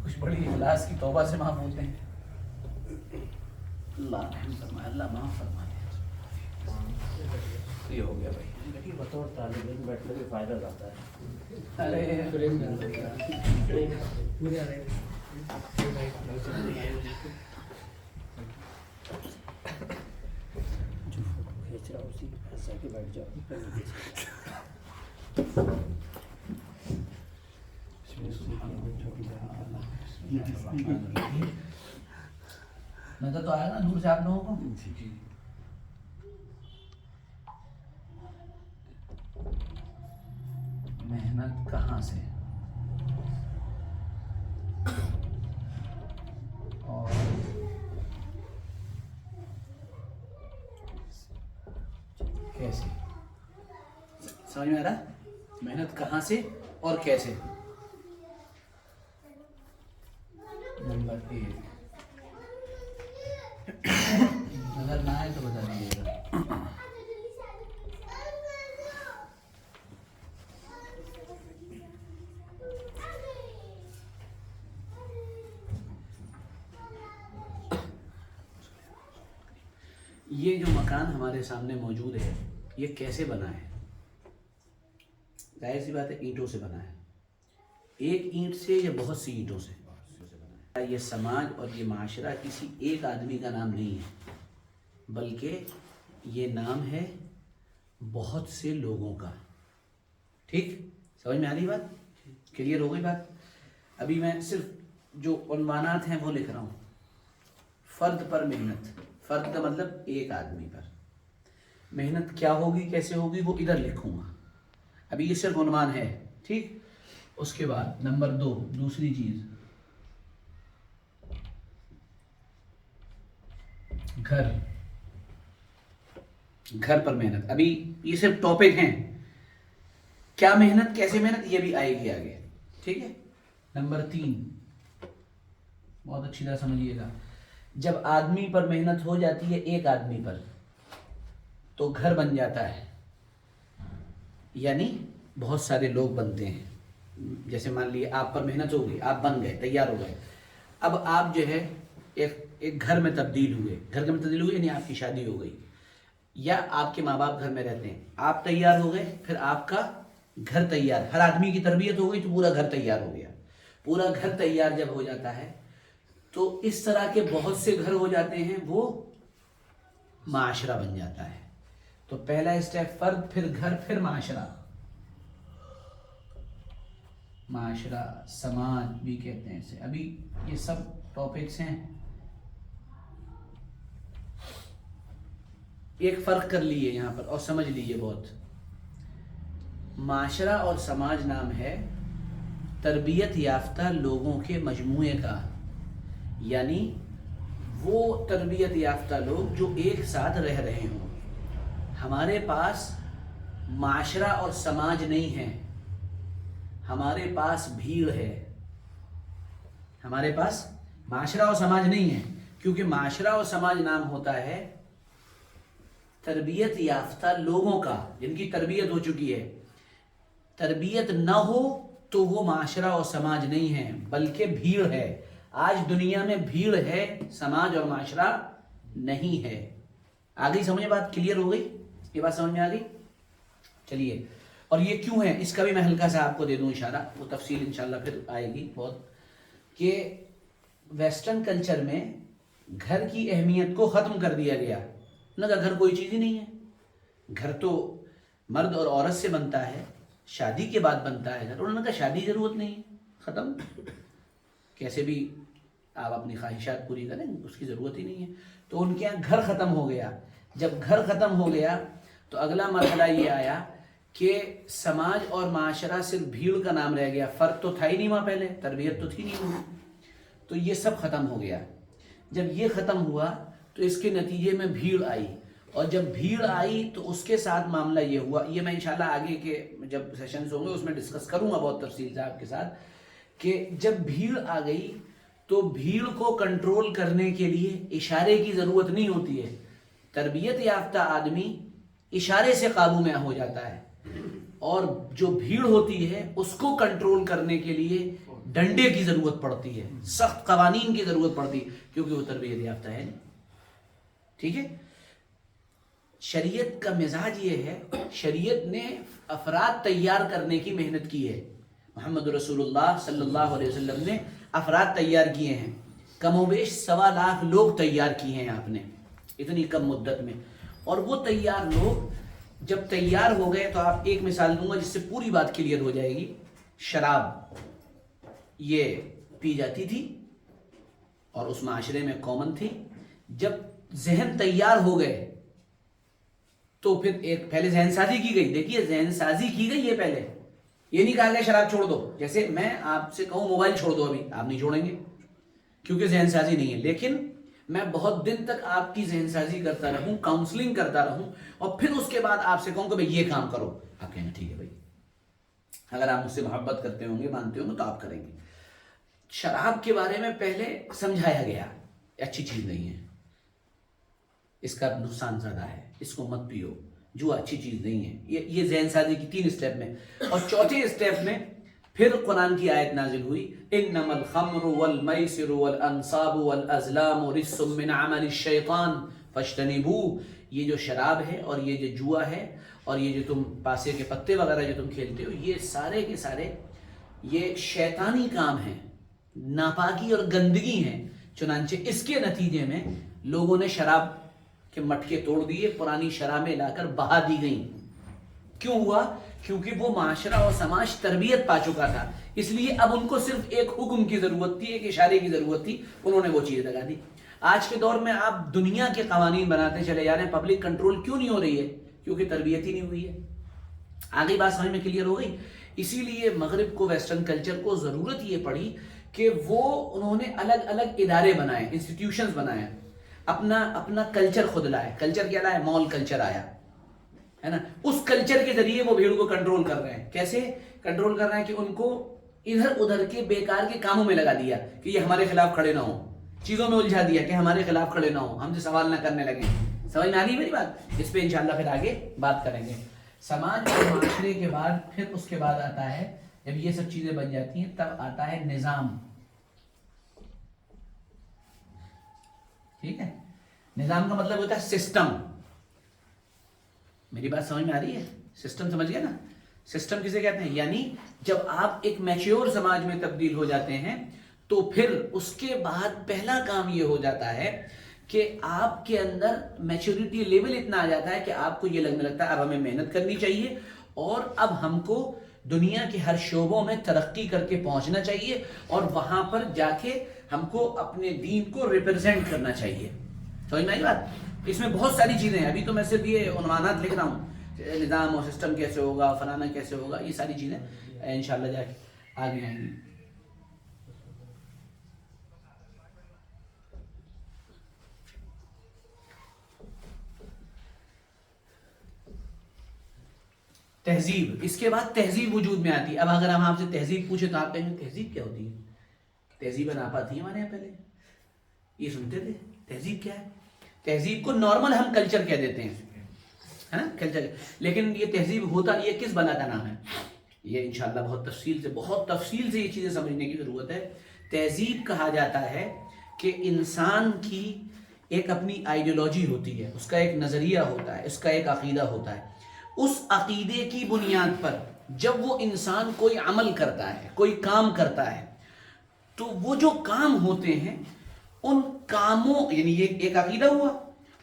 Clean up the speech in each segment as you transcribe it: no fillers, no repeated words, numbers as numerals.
کچھ بڑی اخلاص کی توبہ سے محمود ہیں. اللہ رحم فرمائے, اللہ معاف فرمائے. یہ ہو گیا بھائی. دیکھیے بطور طالب علم بیٹھنے میں فائدہ زیادہ ہے. ارے کھینچ رہا اسی ایسا کہ بیٹھ جاؤ. نظر تو آیا نا دور سے آپ لوگوں کو. محنت کہاں سے اور کیسے, سمجھ میں آ رہا؟ محنت کہاں سے اور کیسے. نمبر 1 اگر نہ آئے تو بتا دیجیے گا. یہ جو مکان ہمارے سامنے موجود ہے یہ کیسے بنا ہے؟ ظاہر سی بات ہے اینٹوں سے بنا ہے. ایک اینٹ سے یا بہت سی اینٹوں سے بنا ہے. یہ سماج اور یہ معاشرہ کسی ایک آدمی کا نام نہیں ہے, بلکہ یہ نام ہے بہت سے لوگوں کا. ٹھیک سمجھ میں آ رہی بات؟ کلیئر ہو گئی بات؟ ابھی میں صرف جو عنوانات ہیں وہ لکھ رہا ہوں. فرد پر محنت, فرد کا مطلب ایک آدمی پر محنت کیا ہوگی کیسے ہوگی وہ ادھر لکھوں گا. ابھی یہ صرف عنوان ہے. ٹھیک, اس کے بعد نمبر 2 دوسری چیز گھر, گھر پر محنت. ابھی یہ صرف ٹاپک ہیں, کیا محنت کیسے محنت یہ بھی آئے گی آگے. ٹھیک ہے. نمبر 3 بہت اچھی طرح سمجھیے گا. جب آدمی پر محنت ہو جاتی ہے ایک آدمی پر تو گھر بن جاتا ہے, یعنی بہت سارے لوگ بنتے ہیں. جیسے مان لیے آپ پر محنت ہو گئی, آپ بن گئے, تیار ہو گئے. اب آپ جو ہے ایک گھر میں تبدیل ہوئے. گھر میں تبدیل ہوئے یعنی آپ کی شادی ہو گئی, یا آپ کے ماں باپ گھر میں رہتے ہیں, آپ تیار ہو گئے, پھر آپ کا گھر تیار. ہر آدمی کی تربیت ہو گئی تو پورا گھر تیار ہو گیا. پورا گھر تیار جب ہو جاتا ہے تو اس طرح کے بہت سے گھر ہو جاتے ہیں, وہ معاشرہ بن جاتا ہے. تو پہلا اسٹیپ فرد, پھر گھر, پھر معاشرہ. معاشرہ, سماج بھی کہتے ہیں اسے. ابھی یہ سب ٹاپکس ہیں. ایک فرق کر لیے یہاں پر اور سمجھ لیجیے بہت. معاشرہ اور سماج نام ہے تربیت یافتہ لوگوں کے مجموعے کا, یعنی وہ تربیت یافتہ لوگ جو ایک ساتھ رہ رہے ہوں. ہمارے پاس معاشرہ اور سماج نہیں ہے, ہمارے پاس بھیڑ ہے. ہمارے پاس معاشرہ اور سماج نہیں ہے, کیونکہ معاشرہ اور سماج نام ہوتا ہے تربیت یافتہ لوگوں کا جن کی تربیت ہو چکی ہے. تربیت نہ ہو تو وہ معاشرہ اور سماج نہیں ہے, بلکہ بھیڑ ہے. آج دنیا میں بھیڑ ہے, سماج اور معاشرہ نہیں ہے. آگئی سمجھے بات؟ کلیئر ہو گئی یہ بات؟ سمجھ میں آ گئی؟ چلیے. اور یہ کیوں ہے اس کا بھی میں ہلکا سا آپ کو دے دوں اشارہ, وہ تفصیل انشاءاللہ پھر آئے گی بہت. کہ ویسٹرن کلچر میں گھر کی اہمیت کو ختم کر دیا گیا. انہوں نے کہا گھر کوئی چیز ہی نہیں ہے, گھر تو مرد اور عورت سے بنتا ہے, شادی کے بعد بنتا ہے گھر. انہوں نے کہا شادی کی ضرورت نہیں, ختم. کیسے بھی آپ اپنی خواہشات پوری کریں, اس کی ضرورت ہی نہیں ہے. تو ان کے یہاں گھر ختم ہو گیا. جب گھر ختم ہو گیا تو اگلا مرحلہ یہ آیا کہ سماج اور معاشرہ صرف بھیڑ کا نام رہ گیا. فرق تو تھا ہی نہیں وہاں, پہلے تربیت تو تھی نہیں وہاں. تو یہ سب ختم ہو گیا. جب یہ ختم ہوا تو اس کے نتیجے میں بھیڑ آئی, اور جب بھیڑ آئی تو اس کے ساتھ معاملہ یہ ہوا, یہ میں انشاءاللہ آگے کے جب سیشنز ہوں گے اس میں ڈسکس کروں گا بہت تفصیل سے آپ کے ساتھ, کہ جب بھیڑ آ گئی تو بھیڑ کو کنٹرول کرنے کے لیے اشارے کی ضرورت نہیں ہوتی ہے. تربیت یافتہ آدمی اشارے سے قابو میں ہو جاتا ہے, اور جو بھیڑ ہوتی ہے اس کو کنٹرول کرنے کے لیے ڈنڈے کی ضرورت پڑتی ہے, سخت قوانین کی ضرورت پڑتی ہے, کیونکہ وہ تربیت یافتہ ہے نہیں. ٹھیک ہے, شریعت کا مزاج یہ ہے, شریعت نے افراد تیار کرنے کی محنت کی ہے. محمد رسول اللہ صلی اللہ علیہ وسلم نے افراد تیار کیے ہیں, کم و بیش 1.25 لاکھ لوگ تیار کیے ہیں آپ نے اتنی کم مدت میں. اور وہ تیار لوگ جب تیار ہو گئے تو آپ ایک مثال دوں گا جس سے پوری بات کلیئر ہو جائے گی. شراب یہ پی جاتی تھی اور اس معاشرے میں کامن تھی. جب ذہن تیار ہو گئے تو پھر ایک پہلے ذہن سازی کی گئی. دیکھیے ذہن سازی کی گئی ہے, پہلے یہ نہیں کہا گیا شراب چھوڑ دو. جیسے میں آپ سے کہوں موبائل چھوڑ دو, ابھی آپ نہیں چھوڑیں گے کیونکہ ذہن سازی نہیں ہے. لیکن میں بہت دن تک آپ کی ذہن سازی کرتا رہوں, کاؤنسلنگ کرتا رہوں, اور پھر اس کے بعد آپ سے کہوں کہ بھئی یہ کام کرو, آپ کہیں گے ٹھیک ہے بھائی, اگر آپ مجھ سے محبت کرتے ہوں گے, مانتے ہوں گے تو آپ کریں گے. شراب کے بارے میں پہلے سمجھایا گیا اچھی چیز نہیں ہے, اس کا نقصان زیادہ ہے, اس کو مت پیو, جو اچھی چیز نہیں ہے. یہ ذہن سازی کی 3 اسٹیپ میں. اور چوتھے اسٹیپ میں پھر قرآن کی آیت نازل ہوئی, انما الخمر والمیسر والانصاب والازلام رجس من عمل الشیطان فاجتنبوہ. یہ جو شراب ہے اور یہ جو جوا ہے اور یہ جو تم پاسے کے پتے وغیرہ جو تم کھیلتے ہو, یہ سارے کے سارے یہ شیطانی کام ہیں, ناپاکی اور گندگی ہیں. چنانچہ اس کے نتیجے میں لوگوں نے شراب کے مٹکے توڑ دیے, پرانی شرابیں لا کر بہا دی گئیں. کیوں ہوا؟ کیونکہ وہ معاشرہ اور سماج تربیت پا چکا تھا, اس لیے اب ان کو صرف ایک حکم کی ضرورت تھی, ایک اشارے کی ضرورت تھی, انہوں نے وہ چیز لگا دی. آج کے دور میں آپ دنیا کے قوانین بناتے چلے جا رہے ہیں, پبلک کنٹرول کیوں نہیں ہو رہی ہے؟ کیونکہ تربیت ہی نہیں ہوئی ہے. آگے بات سمجھ میں کلیئر ہو گئی. اسی لیے مغرب کو, ویسٹرن کلچر کو ضرورت یہ پڑی کہ انہوں نے الگ الگ ادارے بنائے, انسٹیٹیوشنز بنائے, اپنا کلچر خود لائے. کلچر کیا لائے؟ مال کلچر آیا ہے نا. اس کلچر کے ذریعے وہ بھیڑ کو کنٹرول کر رہے ہیں. کیسے کنٹرول کر رہے ہیں؟ کہ ان کو ادھر ادھر کے بیکار کے کاموں میں لگا دیا کہ یہ ہمارے خلاف کھڑے نہ ہوں, چیزوں میں الجھا دیا کہ ہمارے خلاف کھڑے نہ ہوں, ہم سے سوال نہ کرنے لگے. سمجھ میں آ رہی ہے میری بات؟ اس پہ انشاءاللہ پھر آگے بات کریں گے. سماج اور معاشرے کے بعد پھر اس کے بعد آتا ہے, جب یہ سب چیزیں بن جاتی ہیں تب آتا ہے نظام. ٹھیک ہے, نظام کا مطلب ہوتا ہے سسٹم. میری بات سمجھ میں آ رہی ہے؟ سسٹم سمجھ گئے نا؟ سسٹم کسے کہتے ہیں؟ یعنی جب آپ ایک میچیور سماج میں تبدیل ہو جاتے ہیں تو پھر اس کے بعد پہلا کام یہ ہو جاتا ہے کہ آپ کے اندر میچورٹی لیول اتنا آ جاتا ہے کہ آپ کو یہ لگنے لگتا ہے اب ہمیں محنت کرنی چاہیے اور اب ہم کو دنیا کے ہر شعبوں میں ترقی کر کے پہنچنا چاہیے اور وہاں پر جا کے ہم کو اپنے دین کو ریپرزینٹ کرنا چاہیے. سمجھ میں آئی بات؟ اس میں بہت ساری چیزیں ہیں, ابھی تو میں صرف یہ عنوانات لکھ رہا ہوں, نظام اور سسٹم کیسے ہوگا, فلانا کیسے ہوگا, یہ ساری چیزیں انشاءاللہ جا کے آگے آئیں گی. تہذیب, اس کے بعد تہذیب وجود میں آتی ہے. اب اگر ہم آپ سے تہذیب پوچھے تو آپ کہیں گے تہذیب کیا ہوتی ہے؟ تہذیبیں ناپا تھی ہمارے یہاں پہلے, یہ سنتے تھے. تہذیب کیا ہے؟ تہذیب کو نارمل ہم کلچر کہہ دیتے ہیں, ہے نا, کلچر. لیکن یہ تہذیب ہوتا, یہ کس بلا کا نام ہے؟ یہ انشاءاللہ بہت تفصیل سے یہ چیزیں سمجھنے کی ضرورت ہے. تہذیب کہا جاتا ہے کہ انسان کی ایک اپنی آئیڈیالوجی ہوتی ہے, اس کا ایک نظریہ ہوتا ہے, اس کا ایک عقیدہ ہوتا ہے. اس عقیدے کی بنیاد پر جب وہ انسان کوئی عمل کرتا ہے, کوئی کام کرتا ہے, تو وہ جو کام ہوتے ہیں ان کاموں, یعنی یہ ایک عقیدہ ہوا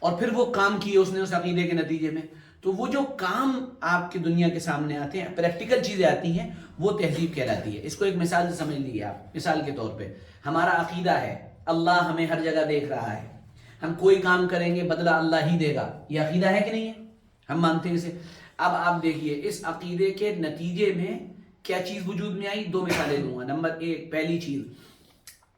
اور پھر وہ کام کیے اس نے اس عقیدے کے نتیجے میں, تو وہ جو کام آپ کی دنیا کے سامنے آتے ہیں, پریکٹیکل چیزیں آتی ہیں, وہ تہذیب کہلاتی ہے. اس کو ایک مثال سے سمجھ لیجیے آپ. مثال کے طور پہ ہمارا عقیدہ ہے اللہ ہمیں ہر جگہ دیکھ رہا ہے, ہم کوئی کام کریں گے بدلہ اللہ ہی دے گا. یہ عقیدہ ہے کہ نہیں ہے؟ ہم مانتے ہیں اسے. اب آپ دیکھیے اس عقیدے کے نتیجے میں کیا چیز وجود میں آئی. 2 مثالیں دوں گا. نمبر 1, پہلی چیز,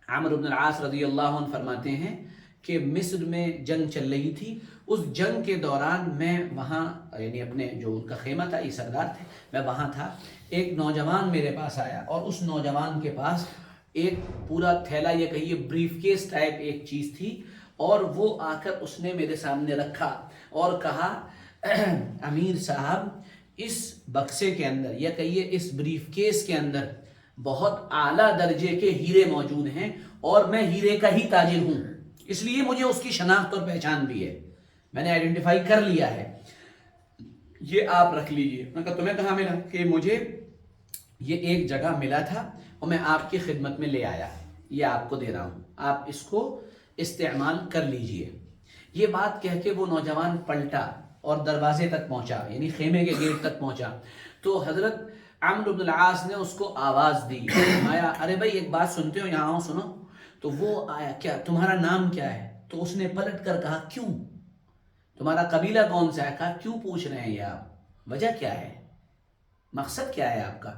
عمرو بن العاص رضی اللہ عنہ فرماتے ہیں کہ مصر میں جنگ چل رہی تھی. اس جنگ کے دوران میں وہاں, یعنی اپنے جو ان کا خیمہ تھا, یہ سردار تھے, میں وہاں تھا. ایک نوجوان میرے پاس آیا اور اس نوجوان کے پاس ایک پورا تھیلا, یہ کہیے بریف کیس ٹائپ ایک چیز تھی, اور وہ آ کر اس نے میرے سامنے رکھا اور کہا امیر صاحب اس بکسے کے اندر, یا کہیے اس بریف کیس کے اندر بہت اعلیٰ درجے کے ہیرے موجود ہیں اور میں ہیرے کا ہی تاجر ہوں، اس لیے مجھے اس کی شناخت اور پہچان بھی ہے، میں نے آئیڈینٹیفائی کر لیا ہے، یہ آپ رکھ لیجئے۔ میں کہا تمہیں کہاں ملا؟ کہ مجھے یہ ایک جگہ ملا تھا اور میں آپ کی خدمت میں لے آیا، یہ آپ کو دے رہا ہوں، آپ اس کو استعمال کر لیجئے۔ یہ بات کہہ کے وہ نوجوان پلٹا اور دروازے تک پہنچا، یعنی خیمے کے گیٹ تک پہنچا، تو حضرت عمرو بن العاص نے اس کو آواز دی، فرمایا ارے بھائی ایک بات سنتے ہو، یہاں آؤ سنو۔ تو وہ آیا، کیا تمہارا نام کیا ہے؟ تو اس نے پلٹ کر کہا کیوں؟ تمہارا قبیلہ کون سا ہے؟ کہا کیوں پوچھ رہے ہیں یہ آپ، وجہ کیا ہے، مقصد کیا ہے آپ کا؟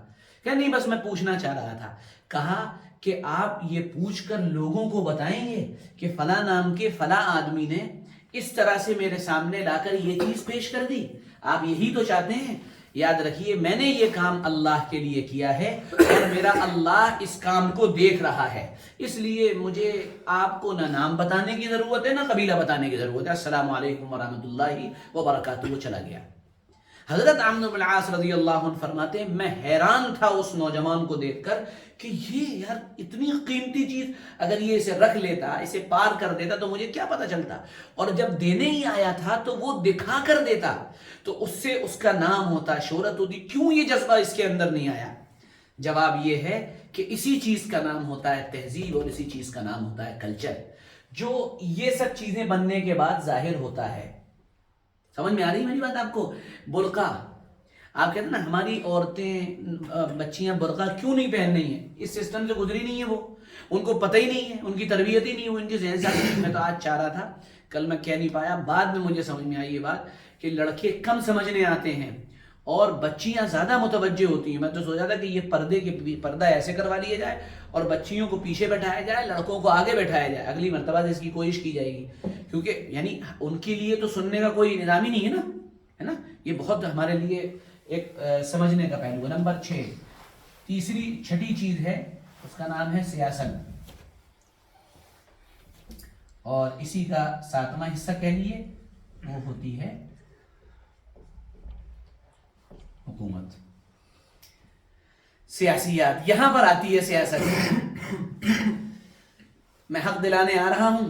کہ نہیں بس میں پوچھنا چاہ رہا تھا۔ کہا کہ آپ یہ پوچھ کر لوگوں کو بتائیں گے کہ فلاں نام کے فلاں آدمی نے اس طرح سے میرے سامنے لا کر یہ چیز پیش کر دی، آپ یہی تو چاہتے ہیں؟ یاد رکھیے میں نے یہ کام اللہ کے لیے کیا ہے اور میرا اللہ اس کام کو دیکھ رہا ہے، اس لیے مجھے آپ کو نہ نام بتانے کی ضرورت ہے نہ قبیلہ بتانے کی ضرورت ہے، السلام علیکم ورحمۃ اللہ وبرکاتہ۔ وہ چلا گیا۔ حضرت عمرو بن العاص رضی اللہ عنہ فرماتے ہیں میں حیران تھا اس نوجوان کو دیکھ کر کہ یہ یار اتنی قیمتی چیز اگر یہ اسے رکھ لیتا، اسے پار کر دیتا تو مجھے کیا پتا چلتا، اور جب دینے ہی آیا تھا تو وہ دکھا کر دیتا تو اس سے اس کا نام ہوتا، شہرت ہوتی، کیوں یہ جذبہ اس کے اندر نہیں آیا؟ جواب یہ ہے کہ اسی چیز کا نام ہوتا ہے تہذیب اور اسی چیز کا نام ہوتا ہے کلچر، جو یہ سب چیزیں بننے کے بعد ظاہر ہوتا ہے۔ سمجھ میں آ رہی میری بات آپ کو؟ برقع، آپ کہتے ہیں نا ہماری عورتیں بچیاں برقع کیوں نہیں پہن رہی ہیں؟ اس سسٹم سے گزری نہیں ہے، وہ ان کو پتہ ہی نہیں ہے، ان کی تربیت ہی نہیں ہے، ان کی ذہن سازی نہیں۔ میں تو آج چاہ رہا تھا، کل میں کہہ نہیں پایا، بعد میں مجھے سمجھ میں آئی یہ بات کہ لڑکے کم سمجھنے آتے ہیں اور بچیاں زیادہ متوجہ ہوتی ہیں۔ میں تو سوچا تھا کہ یہ پردہ ایسے کروا لیا جائے اور بچیوں کو پیچھے بیٹھایا جائے، لڑکوں کو آگے بیٹھایا جائے، اگلی مرتبہ سے اس کی کوشش کی جائے گی، کیونکہ یعنی ان کے لیے تو سننے کا کوئی نظام ہی نہیں ہے نا، یہ بہت ہمارے لیے ایک سمجھنے کا پہلو ہے۔ نمبر 6، چھٹی چیز ہے، اس کا نام ہے سیاست، اور اسی کا 7واں حصہ کہہ لیے وہ ہوتی ہے حکومت، سیاسیات۔ یہاں پر آتی ہے سیاست، میں حق دلانے آ رہا ہوں،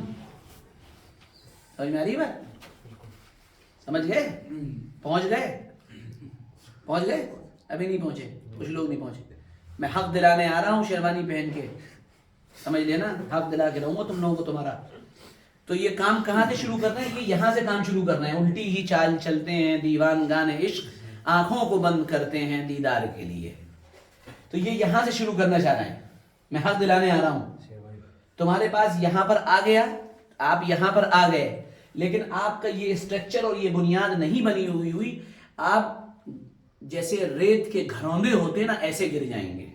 سمجھ میں آ رہی بات؟ سمجھ گئے؟ پہنچ گئے؟ ابھی نہیں پہنچے، کچھ لوگ نہیں پہنچے۔ میں حق دلانے آ رہا ہوں شیروانی پہن کے، سمجھ لینا، حق دلا کے رہوں گا تم لوگوں کو تمہارا۔ تو یہ کام کہاں سے شروع کرنا ہے؟ یہ یہاں سے کام شروع کرنا ہے۔ الٹی ہی چال چلتے ہیں دیوان گانے عشق، آنکھوں کو بند کرتے ہیں دیدار کے لیے۔ تو یہ یہاں سے شروع کرنا چاہ رہے ہیں، میں حق دلانے آ رہا ہوں، تمہارے پاس یہاں پر آ گیا، آپ یہاں پر آ گئے، لیکن آپ کا یہ اسٹرکچر اور یہ بنیاد نہیں بنی ہوئی، آپ جیسے ریت کے گھروندے ہوتے نا ایسے گر جائیں گے،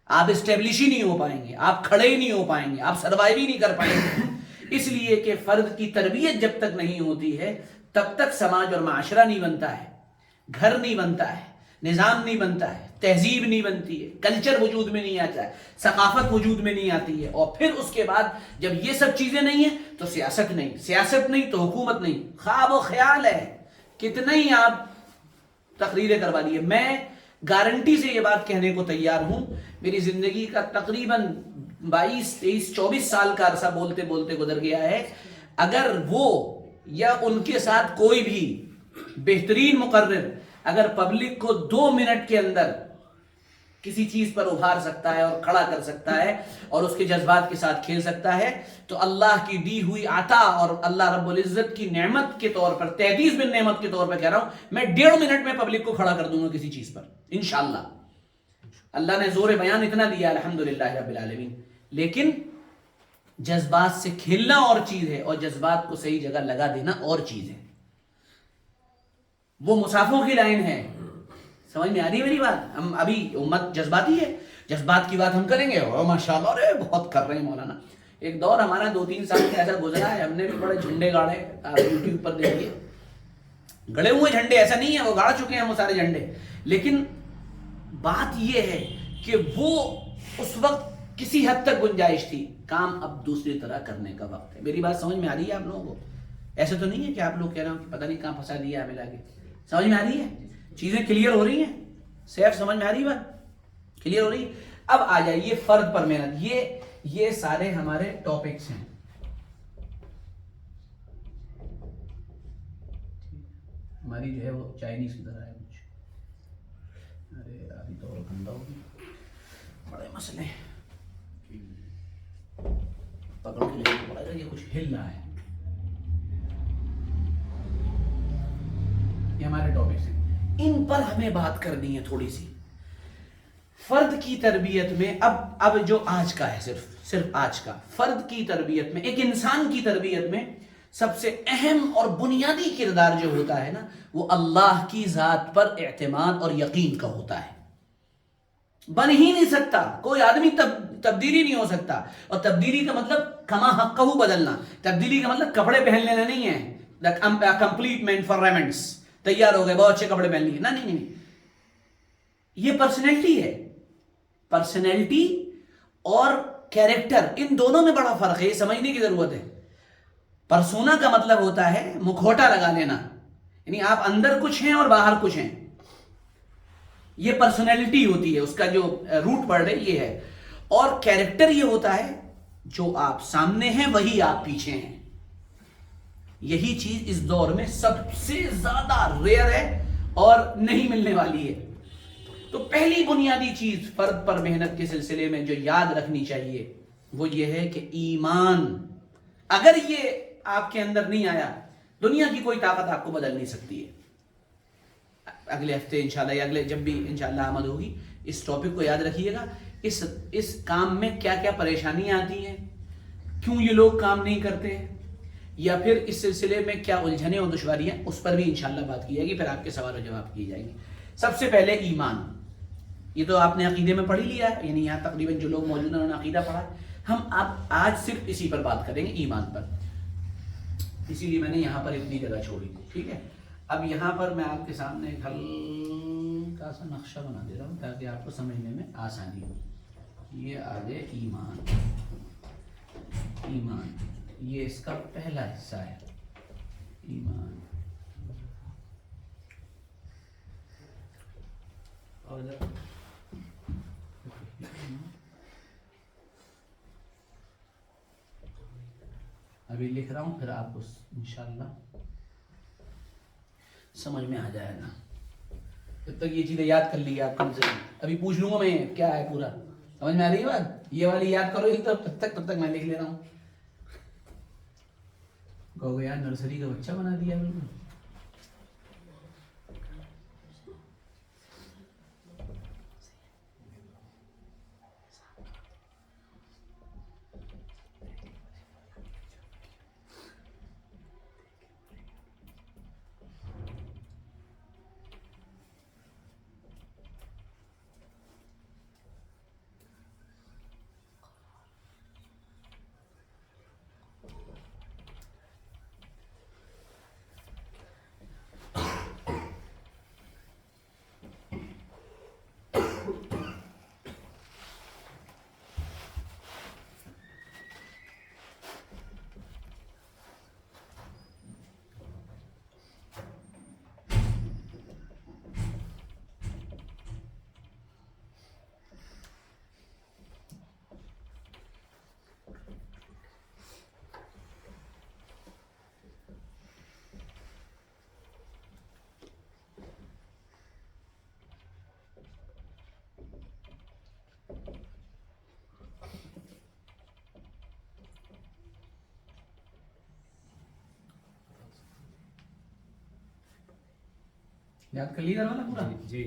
آپ اسٹیبلش ہی نہیں ہو پائیں گے، آپ کھڑے ہی نہیں ہو پائیں گے، آپ سروائیو ہی نہیں کر پائیں گے۔ اس لیے کہ فرد کی تربیت جب تک نہیں ہوتی ہے تب تک سماج اور معاشرہ نہیں بنتا ہے، گھر نہیں بنتا ہے، نظام نہیں بنتا ہے، تہذیب نہیں بنتی ہے، کلچر وجود میں نہیں آتا ہے، ثقافت وجود میں نہیں آتی ہے، اور پھر اس کے بعد جب یہ سب چیزیں نہیں ہیں تو سیاست نہیں تو حکومت نہیں، خواب و خیال ہے، کتنا ہی آپ تقریریں کروا لیے۔ میں گارنٹی سے یہ بات کہنے کو تیار ہوں، میری زندگی کا تقریباً 22 23 24 سال کا عرصہ بولتے بولتے گزر گیا ہے، اگر وہ یا ان کے ساتھ کوئی بھی بہترین مقرر اگر پبلک کو 2 منٹ کے اندر کسی چیز پر ابھار سکتا ہے اور کھڑا کر سکتا ہے اور اس کے جذبات کے ساتھ کھیل سکتا ہے، تو اللہ کی دی ہوئی عطا اور اللہ رب العزت کی نعمت کے طور پر، تحدیث بن نعمت کے طور پر کہہ رہا ہوں، میں 1.5 منٹ میں پبلک کو کھڑا کر دوں گا کسی چیز پر انشاءاللہ۔ اللہ نے زور بیان اتنا دیا الحمدللہ رب العالمین، لیکن جذبات سے کھیلنا اور چیز ہے اور جذبات کو صحیح جگہ لگا دینا اور چیز ہے۔ وہ مسافوں کی لائن ہے، سمجھ میں آ رہی ہے میری بات؟ ہم ابھی امت جذباتی ہے، جذبات کی بات ہم کریں گے، ماشاءاللہ ارے بہت کر رہے ہیں مولانا۔ ایک دور ہمارا 2-3 سال کا ایسا گزرا ہے، ہم نے بھی بڑے جھنڈے گاڑے، آپ یوٹیوب پر دیکھیے، گڑے ہوئے جھنڈے، ایسا نہیں ہے وہ گاڑ چکے ہیں وہ سارے جھنڈے، لیکن بات یہ ہے کہ وہ اس وقت کسی حد تک گنجائش تھی، کام اب دوسری طرح کرنے کا وقت ہے۔ میری بات سمجھ میں آ رہی ہے آپ لوگوں کو؟ ایسے تو نہیں ہے کہ آپ لوگ کہہ رہے ہو کہ پتہ نہیں کہاں پھنسا دیا ہمیں لا کے۔ سمجھ میں آ رہی ہے؟ چیزیں کلیئر ہو رہی ہیں؟ سیف سمجھ میں آ رہی ہے؟ بات کلیئر ہو رہی ہے؟ اب آ جائیے فرد پر محنت. یہ سارے ہمارے ٹاپکس ہیں. ہماری جو ہے وہ چائنیز کی طرح ہے کچھ. ارے ابھی تو اور گندا ہوگی, بڑے مسئلے پکڑ کے لینا پڑے گا. یہ کچھ ہل رہا ہے. یہ ہمارے ٹاپکس ہیں, ان پر ہمیں بات کرنی ہے تھوڑی سی. فرد کی تربیت میں اب جو آج کا ہے, صرف آج کا فرد کی تربیت میں, ایک انسان کی تربیت میں سب سے اہم اور بنیادی کردار جو ہوتا ہے نا, وہ اللہ کی ذات پر اعتماد اور یقین کا ہوتا ہے. بن ہی نہیں سکتا کوئی آدمی تبدیلی نہیں ہو سکتا. اور تبدیلی کا مطلب کما حقہ بدلنا. تبدیلی کا مطلب کپڑے پہن لینا نہیں ہے. کمپلیٹ مین فار ریمنٹس, تیار ہو گئے, بہت اچھے کپڑے پہن لیے. نہیں, یہ پرسنالٹی ہے. پرسنالٹی اور کیریکٹر, ان دونوں میں بڑا فرق ہے, یہ سمجھنے کی ضرورت ہے. پرسونا کا مطلب ہوتا ہے مکھوٹا لگا لینا, یعنی آپ اندر کچھ ہیں اور باہر کچھ ہیں. یہ پرسنالٹی ہوتی ہے, اس کا جو روٹ ورڈ ہے یہ ہے. اور کیریکٹر یہ ہوتا ہے جو آپ سامنے ہیں وہی آپ پیچھے ہیں. یہی چیز اس دور میں سب سے زیادہ ریئر ہے اور نہیں ملنے والی ہے. تو پہلی بنیادی چیز فرد پر محنت کے سلسلے میں جو یاد رکھنی چاہیے وہ یہ ہے کہ ایمان. اگر یہ آپ کے اندر نہیں آیا, دنیا کی کوئی طاقت آپ کو بدل نہیں سکتی ہے. اگلے ہفتے انشاءاللہ یا اگلے جب بھی انشاءاللہ آمد ہوگی, اس ٹاپک کو یاد رکھیے گا. اس کام میں کیا کیا پریشانیاں آتی ہیں, کیوں یہ لوگ کام نہیں کرتے ہیں, یا پھر اس سلسلے میں کیا الجھنیں اور دشواریاں, اس پر بھی انشاءاللہ بات کی جائے گی. پھر آپ کے سوال و جواب کیے جائیں گے. سب سے پہلے ایمان. یہ تو آپ نے عقیدے میں پڑھ لیا ہے, یعنی یہاں تقریباً جو لوگ موجود ہیں انہوں نے عقیدہ پڑھا ہے. ہم اب آج صرف اسی پر بات کریں گے, ایمان پر. اسی لیے میں نے یہاں پر اتنی جگہ چھوڑی, ٹھیک ہے. اب یہاں پر میں آپ کے سامنے ایک ہلکا سا نقشہ بنا دے رہا ہوں تاکہ آپ کو سمجھنے میں آسانی ہو. یہ آگے ایمان. ایمان یہ اس کا پہلا حصہ ہے, ایمان. ابھی لکھ رہا ہوں, پھر آپ کو انشاءاللہ سمجھ میں آ جائے گا. جب تک یہ چیزیں یاد کر لی آپ کم سے کم. ابھی پوچھ لوں گا میں کیا ہے پورا, سمجھ میں آ رہی ہے بات. یہ والی یاد کرو گی تب تک میں لکھ لے رہا ہوں. کہو گے یار نرسری کا بچہ بنا دیا بالکل. یاد کر لیے نا پورا. جی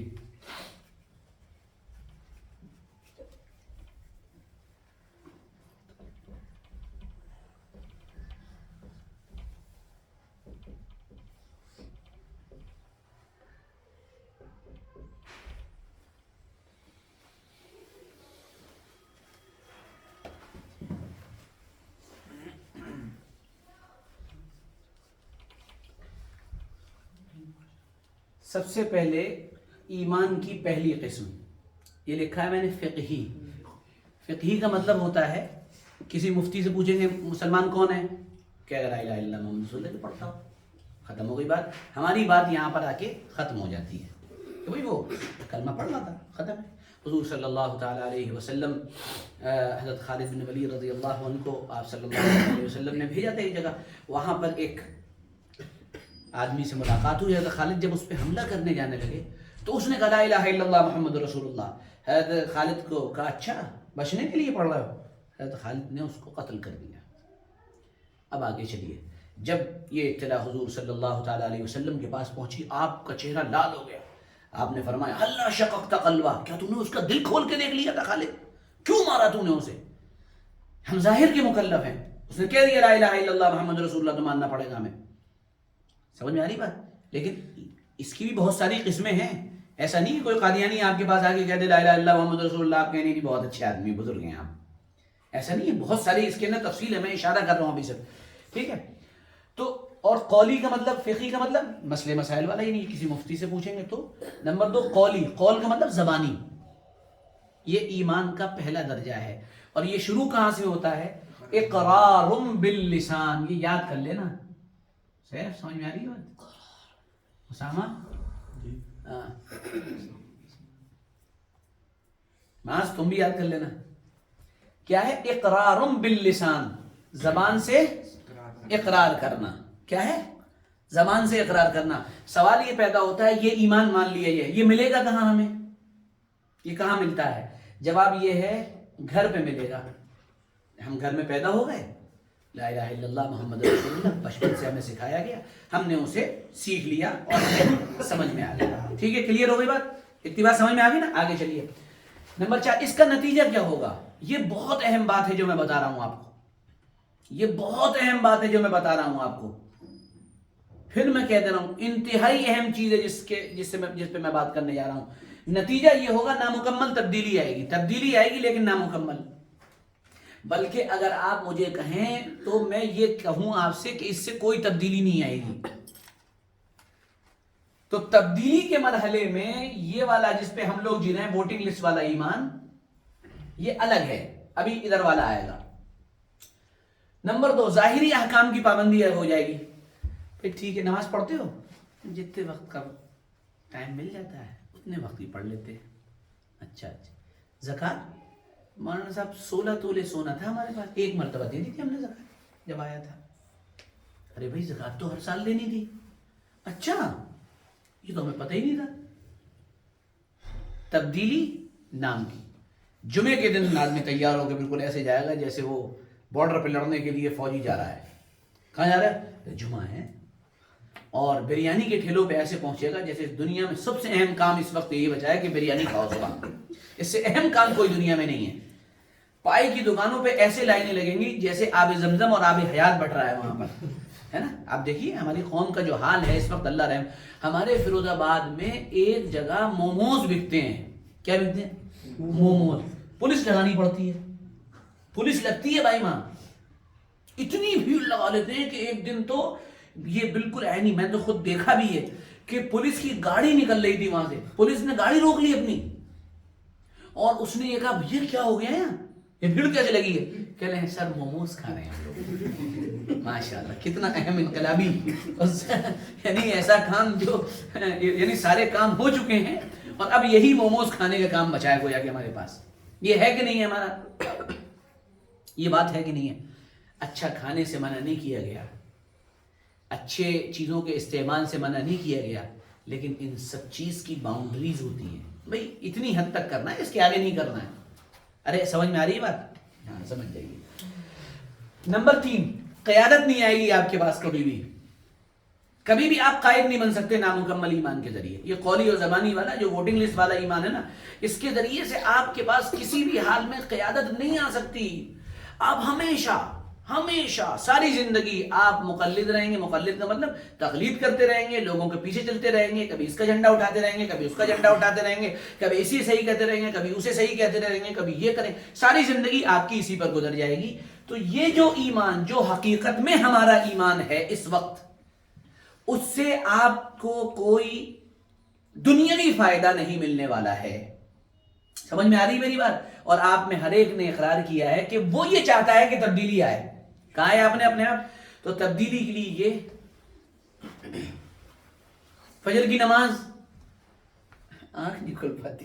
سب سے پہلے ایمان کی پہلی قسم یہ لکھا ہے میں نے, فقہی. فقہی کا مطلب ہوتا ہے, کسی مفتی سے پوچھیں گے مسلمان کون ہے, کیا لا الہ الا اللہ محمد رسول اللہ پڑھتا ہو, ختم ہو گئی بات. ہماری بات یہاں پر آ کے ختم ہو جاتی ہے کہ بھائی وہ کلمہ پڑھ رہا تھا, ختم ہے. حضور صلی اللہ تعالیٰ علیہ وسلم حضرت خالد بن ولید رضی اللہ عنہ کو آپ صلی اللہ علیہ وسلم نے بھیجا تھا ایک جگہ. وہاں پر ایک آدمی سے ملاقات ہوئی. حضرت خالد جب اس پہ حملہ کرنے جانے لگے تو اس نے کہا لا الہ الا اللہ محمد رسول اللہ. حضرت خالد کو کہا اچھا بچنے کے لیے پڑھ رہے ہو. حضرت خالد نے اس کو قتل کر دیا. اب آگے چلیے. جب یہ اطلاع حضور صلی اللہ تعالیٰ علیہ وسلم کے پاس پہنچی آپ کا چہرہ لال ہو گیا. آپ نے فرمایا اللہ شققت قلبہ, کیا تم نے اس کا دل کھول کے دیکھ لیا تھا خالد؟ کیوں مارا تم نے اسے؟ ہم ظاہر کے مکلف ہیں. اس نے کہہ دیا لا الہ الا اللہ محمد رسول اللہ تو ماننا پڑے گا ہمیں. سمجھ میں آ رہی بات؟ لیکن اس کی بھی بہت ساری قسمیں ہیں. ایسا نہیں کہ کوئی قادیانی آپ کے پاس آ کے کہہ دے لا الہ الا اللہ محمد رسول اللہ, آپ کہنے نہیں بہت اچھے آدمی بزرگ ہیں آپ. ایسا نہیں ہے, بہت ساری اس کے اندر تفصیل ہے, میں اشارہ کر رہا ہوں ابھی سے. ٹھیک ہے. تو اور قولی کا مطلب, فقہی کا مطلب مسئلے مسائل والا ہی نہیں, کسی مفتی سے پوچھیں گے تو. نمبر 2 قولی, قول کا مطلب زبانی. یہ ایمان کا پہلا درجہ ہے. اور یہ شروع کہاں سے ہوتا ہے؟ اقرار باللسان. یہ یاد کر لینا. سیف سمجھ میں آ رہی ہے بات؟ اسامہ ماس تم بھی یاد کر لینا. کیا ہے؟ اقرار باللسان, زبان سے اقرار کرنا. کیا ہے؟ زبان سے اقرار کرنا. سوال یہ پیدا ہوتا ہے یہ ایمان مان لیا, یہ ملے گا کہاں ہمیں؟ یہ کہاں ملتا ہے؟ جواب یہ ہے گھر پہ ملے گا. ہم گھر میں پیدا ہو گئے, لا الہ الا اللہ محمد رسول اللہ بچپن سے ہمیں سکھایا گیا, ہم نے اسے سیکھ لیا اور ہمیں سمجھ میں آ گیا. ٹھیک ہے, کلیئر ہو گئی بات؟ اتنی بات سمجھ میں آ گئی نا؟ آگے چلیے. نمبر 4 اس کا نتیجہ کیا ہوگا؟ یہ بہت اہم بات ہے جو میں بتا رہا ہوں آپ کو. یہ بہت اہم بات ہے جو میں بتا رہا ہوں آپ کو. پھر میں کہہ دے رہا ہوں انتہائی اہم چیز ہے جس پہ میں بات کرنے جا رہا ہوں. نتیجہ یہ ہوگا نامکمل تبدیلی آئے گی. تبدیلی آئے گی لیکن نامکمل. بلکہ اگر آپ مجھے کہیں تو میں یہ کہوں آپ سے کہ اس سے کوئی تبدیلی نہیں آئے گی. تو تبدیلی کے مرحلے میں یہ والا جس پہ ہم لوگ جی رہے ہیں ووٹنگ لسٹ والا ایمان, یہ الگ ہے. ابھی ادھر والا آئے گا. نمبر 2 ظاہری احکام کی پابندی ہو جائے گی. پھر ٹھیک ہے, نماز پڑھتے ہو, جتنے وقت کا ٹائم مل جاتا ہے اتنے وقت ہی پڑھ لیتے ہیں. اچھا. زکوٰۃ, مولانا صاحب 16 تولے سونا تھا ہمارے پاس, ایک مرتبہ دے دی تھی ہم نے زکوٰۃ جب آیا تھا. ارے بھائی زکوٰۃ تو ہر سال دینی تھی. اچھا, یہ تو ہمیں پتہ ہی نہیں تھا. تبدیلی نام کی. جمعے کے دن آدمی تیار ہو کے بالکل ایسے جائے گا جیسے وہ بارڈر پہ لڑنے کے لیے فوجی جا رہا ہے. کہاں جا رہا ہے؟ جمعہ ہے. اور بریانی کے ٹھیلوں پہ ایسے پہنچے گا جیسے دنیا میں سب سے اہم کام اس وقت یہی بچا ہے کہ بریانی کھاؤ صبح. اس سے اہم کام کوئی دنیا میں نہیں ہے. پائی کی دکانوں پہ ایسے لائنیں لگیں گی جیسے آب زمزم اور آب حیات بٹ رہا ہے وہاں پر, ہے نا. آپ دیکھیے ہماری قوم کا جو حال ہے اس وقت, اللہ رحم. ہمارے فیروز آباد میں ایک جگہ موموز بکتے ہیں. کیا بکتے ہیں؟ موموز. پولیس لگانی پڑتی ہے. پولیس لگتی ہے بھائی ماں. اتنی بھیڑ لگا لیتے ہیں کہ ایک دن تو یہ بالکل عینی, میں تو خود دیکھا بھی ہے کہ پولیس کی گاڑی نکل رہی تھی وہاں سے, پولیس نے گاڑی روک لی اپنی, اور اس نے یہ کہا یہ کیا ہو گیا ہے, یہ بھیڑ کیسے لگی ہے؟ کہہ رہے ہیں سر موموز کھا رہے ہیں ہم لوگ. ماشاءاللہ کتنا اہم انقلابی, یعنی ایسا کام جو یعنی سارے کام ہو چکے ہیں اور اب یہی موموز کھانے کا کام بچا ہے گویا کہ ہمارے پاس. یہ ہے کہ نہیں ہے ہمارا؟ یہ بات ہے کہ نہیں ہے؟ اچھا کھانے سے منع نہیں کیا گیا, اچھے چیزوں کے استعمال سے منع نہیں کیا گیا, لیکن ان سب چیز کی باؤنڈریز ہوتی ہیں. بھئی اتنی حد تک کرنا ہے, اس کے آگے نہیں کرنا ہے. ارے سمجھ میں آ رہی ہے بات؟ ہاں سمجھ جائیے. نمبر 3 قیادت نہیں آئے گی آپ کے پاس کبھی بھی. کبھی بھی آپ قائد نہیں بن سکتے نامکمل ایمان کے ذریعے. یہ قولی اور زبانی والا جو ووٹنگ لسٹ والا ایمان ہے نا, اس کے ذریعے سے آپ کے پاس کسی بھی حال میں قیادت نہیں آ سکتی. آپ ہمیشہ ساری زندگی آپ مقلد رہیں گے. مقلد کا مطلب تقلید کرتے رہیں گے, لوگوں کے پیچھے چلتے رہیں گے, کبھی اس کا جھنڈا اٹھاتے رہیں گے, کبھی اس کا جھنڈا اٹھاتے رہیں گے, کبھی اسی صحیح کہتے رہیں گے, کبھی اسے صحیح کہتے رہیں گے, کبھی یہ کریں. ساری زندگی آپ کی اسی پر گزر جائے گی. تو یہ جو ایمان, جو حقیقت میں ہمارا ایمان ہے اس وقت, اس سے آپ کو کوئی دنیاوی فائدہ نہیں ملنے والا ہے. سمجھ میں آ رہی میری بات؟ اور آپ میں ہر ایک نے اقرار کیا ہے کہ وہ یہ چاہتا ہے کہ تبدیلی آئے. کہا ہے آپ نے اپنے آپ. تو تبدیلی کے لیے یہ فجر کی نماز, آنکھ نہیں کھل پاتی,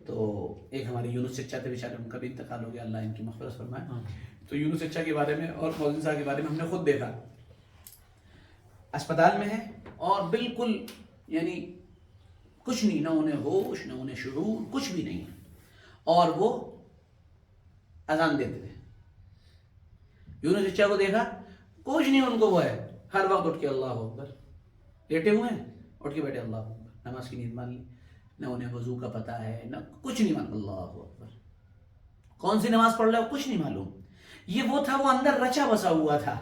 تو ایک ہمارے یونس چچا تھے بیچارے، ان کا بھی انتقال ہو گیا، اللہ ان کی مغفرت فرمائے. تو یونس چچا کے بارے میں اور مولوی صاحب کے بارے میں ہم نے خود دیکھا، اسپتال میں ہے اور بالکل یعنی کچھ نہیں، نہ انہیں ہوش نہ انہیں شعور، کچھ بھی نہیں ہے، اور وہ اذان دیتے تھے. یونس چچا کو دیکھا، کچھ نہیں ان کو، وہ ہے ہر وقت اٹھ کے اللہ اکبر، لیٹے ہوئے ہیں اٹھ کے بیٹھے اللہ اکبر، نماز کی نیند مان لی، نہ انہیں وضو کا پتہ ہے نہ کچھ نہیں مان، اللہ اکبر کون سی نماز پڑھ رہا ہے کچھ نہیں معلوم. یہ وہ تھا، وہ اندر رچا بسا ہوا تھا.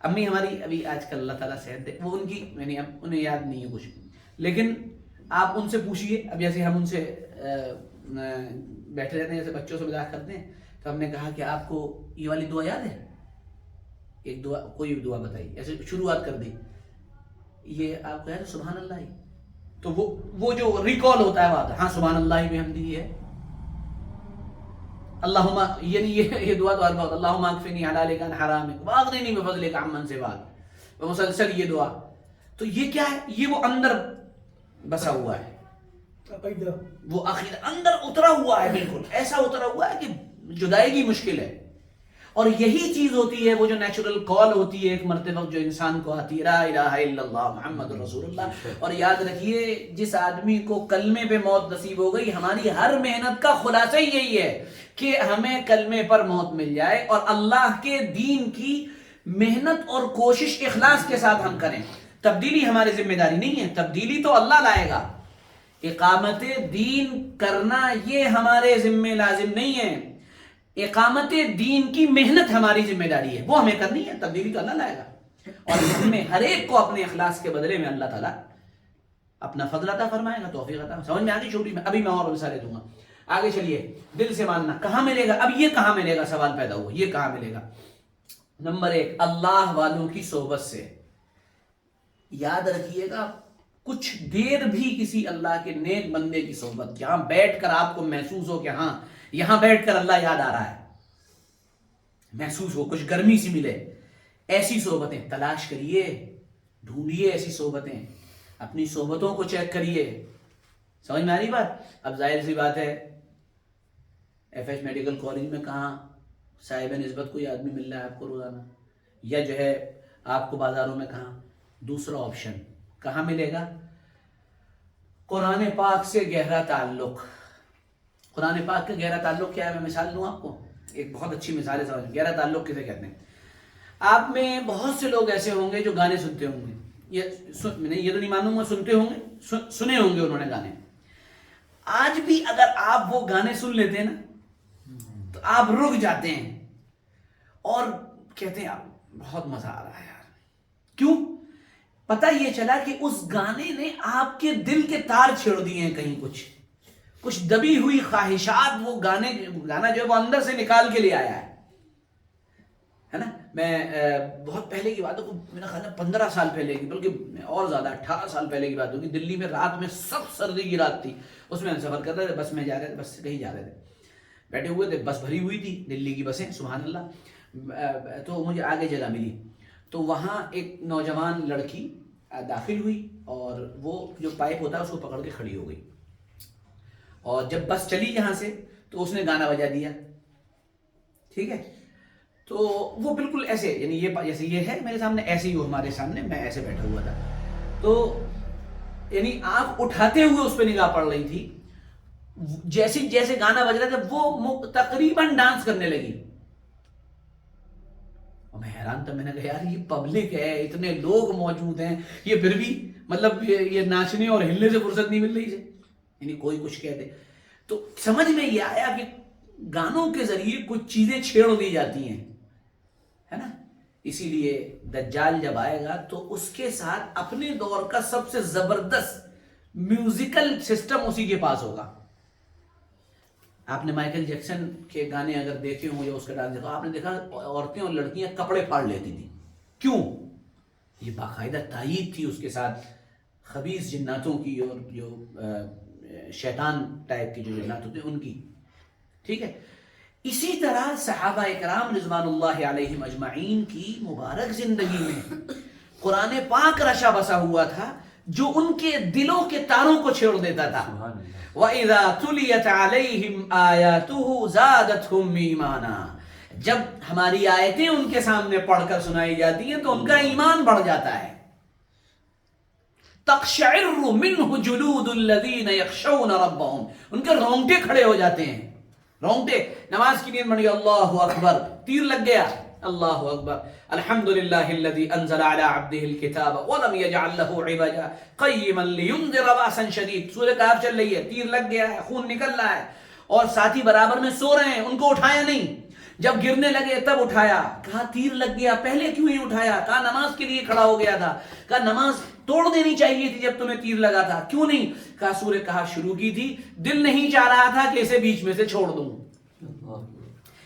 امی ہماری ابھی آج کل اللہ تعالیٰ صحت دے، وہ ان کی یعنی اب انہیں یاد نہیں ہے کچھ، لیکن آپ ان سے پوچھئے. اب جیسے ہم ان سے بیٹھے رہتے ہیں، جیسے بچوں سے مذاق کرتے ہیں، تو ہم نے کہا کہ آپ کو یہ والی دعا یاد ہے؟ ایک دعا، کوئی دعا بتائی، ایسے شروعات کر دی. یہ آپ کو یاد ہے سبحان اللہ ہی؟ تو وہ جو ریکال ہوتا ہے بات، ہاں سبحان اللہ بحمدہ ہے، اللہم، یعنی یہ دعا تو ہر وقت، اللہم اکفنی حلالک عن حرامک واغننی بفضلک عمن سواک، مسلسل یہ دعا. تو یہ کیا ہے؟ یہ وہ اندر بسا ہوا ہے، وہ آخر اندر اترا ہوا ہے، بالکل ایسا اترا ہوا ہے کہ جدائیگی مشکل ہے. اور یہی چیز ہوتی ہے وہ جو نیچرل کال ہوتی ہے ایک مرتبہ جو انسان کو آتی ہے، لا الہ الا اللہ محمد رسول اللہ. اور یاد رکھیے جس آدمی کو کلمے پہ موت نصیب ہو گئی، ہماری ہر محنت کا خلاصہ یہی ہے کہ ہمیں کلمے پر موت مل جائے اور اللہ کے دین کی محنت اور کوشش اخلاص کے ساتھ ہم کریں. تبدیلی ہماری ذمہ داری نہیں ہے، تبدیلی تو اللہ لائے گا. اقامت دین کرنا یہ ہمارے ذمہ لازم نہیں ہے، اقامت دین کی محنت ہماری ذمہ داری ہے، وہ ہمیں کرنی ہے، تبدیلی تو اللہ لائے گا. اور ہمیں ہر ایک کو اپنے اخلاص کے بدلے میں اللہ تعالیٰ اپنا فضل عطا فرمائے گا، توفیق عطا. سمجھ میں آگے چھوٹی میں ابھی میں اور مثالیں دوں گا. آگے چلیے، دل سے ماننا کہاں ملے گا؟ اب یہ کہاں ملے گا؟ سوال پیدا ہوا، یہ کہاں ملے گا؟ نمبر 1، اللہ والوں کی صحبت سے. یاد رکھیے گا، کچھ دیر بھی کسی اللہ کے نیک بندے کی صحبت، جہاں بیٹھ کر آپ کو محسوس ہو کہ ہاں یہاں بیٹھ کر اللہ یاد آ رہا ہے، محسوس ہو، کچھ گرمی سی ملے، ایسی صحبتیں تلاش کریے، ڈھونڈیے ایسی صحبتیں، اپنی صحبتوں کو چیک کریے. سمجھ میں آ رہی بات؟ اب ظاہر سی بات ہے ایف ایچ میڈیکل کالج میں کہاں صاحب نسبت کوئی آدمی مل رہا ہے آپ کو روزانہ، یا جو ہے آپ کو بازاروں میں کہاں. دوسرا آپشن کہاں ملے گا؟ قرآن پاک سے گہرا تعلق. قرآن پاک کا گہرا تعلق کیا ہے؟ میں مثال دوں آپ کو، ایک بہت اچھی مثال ہے. سمجھ گہرا تعلق کسے کہتے ہیں؟ آپ میں بہت سے لوگ ایسے ہوں گے جو گانے سنتے ہوں گے، یہ تو نہیں مانوں گا، سنتے ہوں گے، سنے ہوں گے انہوں نے گانے. آج بھی اگر آپ وہ گانے سن لیتے ہیں نا تو آپ رک جاتے ہیں اور کہتے ہیں بہت مزہ آ رہا ہے یار. کیوں؟ پتہ یہ چلا کہ اس گانے نے آپ کے دل کے تار چھیڑ دیے ہیں، کہیں کچھ دبی ہوئی خواہشات وہ گانا جو ہے وہ اندر سے نکال کے لے آیا ہے نا. میں بہت پہلے کی بات ہے، میرا خیال ہے 15 سال پہلے کی، بلکہ اور زیادہ 18 سال پہلے کی بات ہوگی. دلی میں رات میں سخت سردی کی رات تھی، اس میں ہم سفر کر رہے تھے، بس میں جا رہے تھے، بس سے کہیں جا رہے تھے، بیٹھے ہوئے تھے، بس بھری ہوئی تھی، دلی کی بسیں، سبحان اللہ. تو مجھے آگے جگہ ملی، تو وہاں ایک نوجوان لڑکی داخل ہوئی اور وہ جو پائپ ہوتا ہے اس کو پکڑ کے کھڑی ہو گئی، اور جب بس چلی یہاں سے تو اس نے گانا بجا دیا. ٹھیک ہے، تو وہ بالکل ایسے، یعنی یہ جیسے یہ ہے میرے سامنے، ایسے ہی وہ ہمارے سامنے، میں ایسے بیٹھا ہوا تھا، تو یعنی آنکھ اٹھاتے ہوئے اس پہ نگاہ پڑ رہی تھی. جیسے گانا بج رہا تھا وہ تقریباً ڈانس کرنے لگی. اور میں حیران تھا، میں نے کہا یار یہ پبلک ہے، اتنے لوگ موجود ہیں، یہ پھر بھی مطلب یہ ناچنے اور ہلنے سے فرصت نہیں مل رہی ہے، یعنی کوئی کچھ کہتے. تو سمجھ میں یہ آیا کہ گانوں کے ذریعے کچھ چیزیں چھیڑ دی جاتی ہیں، ہے نا. اسی لیے دجال جب آئے گا تو اس کے ساتھ اپنے دور کا سب سے زبردست میوزیکل سسٹم اسی کے پاس ہوگا. آپ نے مائیکل جیکسن کے گانے اگر دیکھے ہوں یا اس کا ڈانس دیکھا، آپ نے دیکھا عورتیں اور لڑکیاں کپڑے پھاڑ لیتی تھیں. کیوں؟ یہ باقاعدہ تائید تھی اس کے ساتھ خبیث جناتوں کی اور جو شیطان ٹائپ کی جو جنات ہوتے ہیں ان کی. ٹھیک ہے، اسی طرح صحابہ اکرام رضوان اللہ علیہم اجمعین کی مبارک زندگی میں قرآن پاک رشا بسا ہوا تھا جو ان کے دلوں کے تاروں کو چھیڑ دیتا تھا. وَإِذَا تُلِيَتْ عَلَيْهِمْ آيَاتُهُ زَادَتْهُمْ إِيمَانًا، جب ہماری آیتیں ان کے سامنے پڑھ کر سنائی جاتی ہیں تو ان کا ایمان بڑھ جاتا ہے. تقشعر منه جلود الذین یخشون ربهم، ان کے رونگٹے کھڑے ہو جاتے ہیں. رونگٹے، نماز کی نیت بڑی، اللہ اکبر، تیر لگ گیا، اللہ اکبر، الحمدللہ الذی انزل علی عبدہ الکتاب ولم یجعل له عوجا قیما لینذر باسا شدید. سورہ کہف چل رہی ہے، تیر لگ گیا ہے، خون نکل رہا ہے، اور ساتھی برابر میں سو رہے ہیں، ان کو اٹھایا نہیں. جب گرنے لگے تب اٹھایا. کہا تیر لگ گیا، پہلے کیوں نہیں اٹھایا؟ کہا نماز کے لیے کھڑا ہو گیا تھا. کہا نماز توڑ دینی چاہیے تھی جب تمہیں تیر لگا تھا، کیوں نہیں؟ کہا سورہ کہف شروع کی تھی، دل نہیں چاہ رہا تھا کہ اسے بیچ میں سے چھوڑ دوں.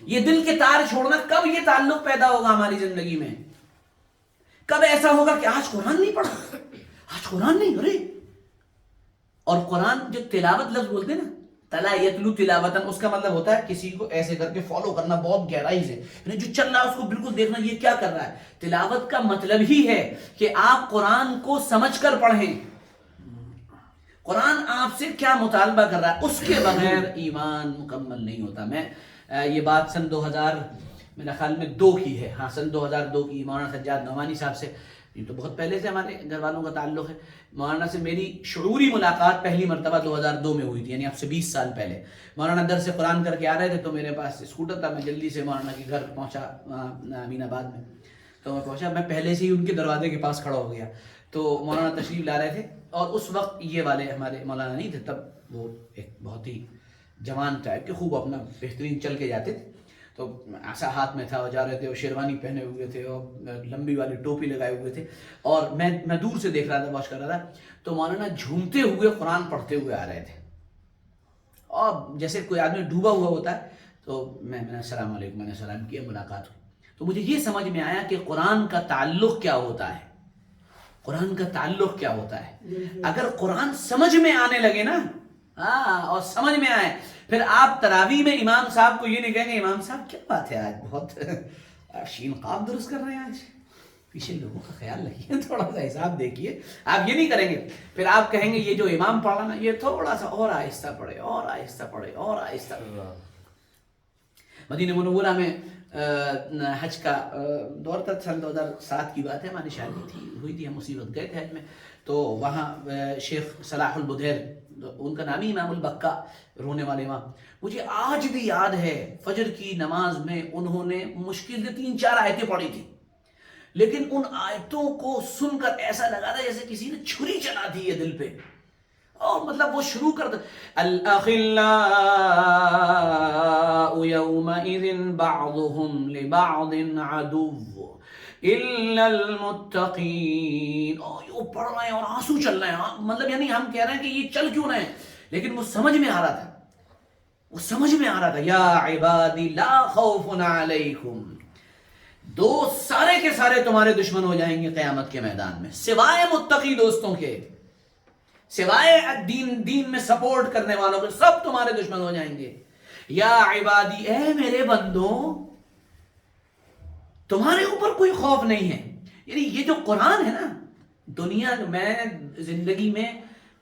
یہ دل کے تار چھوڑنا، کب یہ تعلق پیدا ہوگا ہماری زندگی میں؟ کب ایسا ہوگا کہ آج قرآن نہیں پڑھا، آج قرآن نہیں، ارے. اور قرآن جو تلاوت لفظ بولتے ہیں نا، تلا یتلو تلاوتن، اس کا مطلب ہوتا ہے کسی کو ایسے کر کے فالو کرنا بہت گہرائی سے، یعنی جو چل رہا ہے اس کو بالکل دیکھنا یہ کیا کر رہا ہے. تلاوت کا مطلب ہی ہے کہ آپ قرآن کو سمجھ کر پڑھیں، قرآن آپ سے کیا مطالبہ کر رہا ہے. اس کے بغیر ایمان مکمل نہیں ہوتا. میں یہ بات سن 2000 میرا خیال میں 2 کی ہے، ہاں سن 2002 کی، مولانا سجاد نعمانی صاحب سے، یہ تو بہت پہلے سے ہمارے گھر والوں کا تعلق ہے. مولانا سے میری شعوری ملاقات پہلی مرتبہ 2002 میں ہوئی تھی، یعنی اب سے 20 سال پہلے. مولانا درس قرآن کر کے آ رہے تھے تو میرے پاس اسکوٹر تھا، میں جلدی سے مولانا کے گھر پہنچا امین آباد میں. تو میں پہنچا، میں پہلے سے ہی ان کے دروازے کے پاس کھڑا ہو گیا. تو مولانا تشریف لا رہے تھے، اور اس وقت یہ والے ہمارے مولانا نہیں تھے، تب وہ ایک بہت ہی جوان ٹائپ کے، خوب اپنا بہترین چل کے جاتے تھے. تو عصا ہاتھ میں تھا، وہ جا رہے تھے، وہ شیروانی پہنے ہوئے تھے اور لمبی والی ٹوپی لگائے ہوئے تھے، اور میں دور سے دیکھ رہا تھا، واچ کر رہا تھا. تو مولانا جھومتے ہوئے قرآن پڑھتے ہوئے آ رہے تھے، اور جیسے کوئی آدمی ڈوبا ہوا ہوتا ہے. تو میں نے السلام علیکم، میں نے سلام کیا، ملاقات ہوئی. تو مجھے یہ سمجھ میں آیا کہ قرآن کا تعلق کیا ہوتا ہے. قرآن کا تعلق کیا ہوتا ہے؟ اگر قرآن سمجھ میں آنے لگے نا، اور سمجھ میں آئے، پھر آپ تراویح میں امام صاحب کو یہ نہیں کہیں گے امام صاحب کیا بات ہے آج بہت شین قاف درست کر رہے ہیں، آج پیچھے لوگوں کا خیال رکھیے، تھوڑا سا حساب دیکھیے. آپ یہ نہیں کریں گے. پھر آپ کہیں گے یہ جو امام پڑھا نا، یہ تھوڑا سا اور آہستہ پڑھے، اور آہستہ پڑھے، اور آہستہ پڑھے. مدینہ منورہ میں حج کا دور تھا، سن 2007 کی بات ہے، ہماری شادی تھی، ہوئی تھی، ہم مصیبت گئے تھے حج میں. تو وہاں شیخ صلاح البدیر، ان کا نام ہی امام البکا، رونے والے امام، مجھے آج بھی یاد ہے فجر کی نماز میں انہوں نے مشکل سے 3-4 آیتیں پڑھی تھی، لیکن ان آیتوں کو سن کر ایسا لگا تھا جیسے کسی نے چھری چلا دی ہے دل پہ. اور مطلب وہ شروع کر دے، الاخلاء یومئذ بعضهم لبعض عدو الا المتقین. یہ پڑھ رہے ہیں اور آنسو چل رہے ہیں، مطلب یعنی ہم کہہ رہے ہیں کہ یہ چل کیوں رہے ہیں، لیکن وہ سمجھ میں آ رہا تھا، وہ سمجھ میں آ رہا تھا. یا عبادی لا خوف علیکم، دوست سارے کے سارے تمہارے دشمن ہو جائیں گے قیامت کے میدان میں، سوائے متقی دوستوں کے، سوائے دین میں سپورٹ کرنے والوں کے، سب تمہارے دشمن ہو جائیں گے. یا عبادی، اے میرے بندوں، تمہارے اوپر کوئی خوف نہیں ہے. یعنی یہ جو قرآن ہے نا، دنیا میں زندگی میں